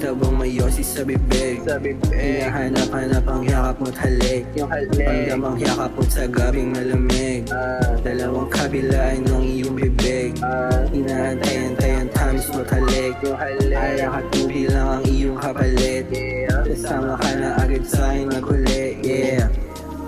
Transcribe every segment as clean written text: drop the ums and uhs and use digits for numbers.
tabang mayosi sa bibig. Hinahanap-hanap ang yakap mo't halik. Ramdam ang yakap mo't sa gabing malamig. Dalawang kabilaan ng iyong bibig. Inaantay-antay ang tamis mo't halik. Alak at tubi lang ang iyong kapalit. Kasama ka na agad sa'kin naghuli, yeah.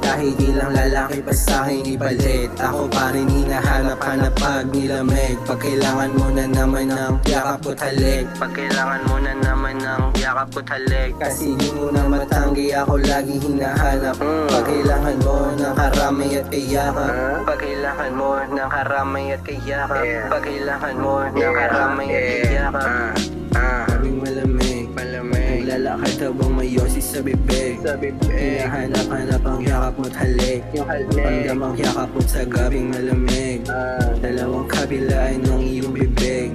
Dahil di lang lalaki pa sa'kin ipalit. Ako pa rin hinahanap-hanap pag nilamig. Pag kailangan mo na naman ng yakap ko't halik. Pag kailangan mo na naman ng yakap ko't halik. Kasi di mo na matanggi, ako lagi hinahanap. Pag kailangan mo ng karamay at kayakap. Pag kailangan mo ng karamay at kayakap. Pag kailangan mo ng karamay at kayakap. Sabing malamig, naglalakad habang mayosi sa bibig. Hinahanap-hanap ang yakap mo't halik. Ramdam ang yakap mo't sa gabing malamig. Dalawang kabilaan ng iyong bibig.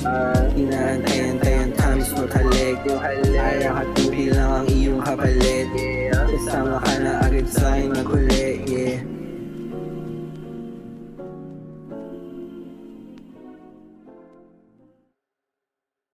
Inaantay-antay ang tamis mo't halik. Alak at tubi lang ang iyong kapalit. Kasama ka na agad sa'kin naghuli, yeah.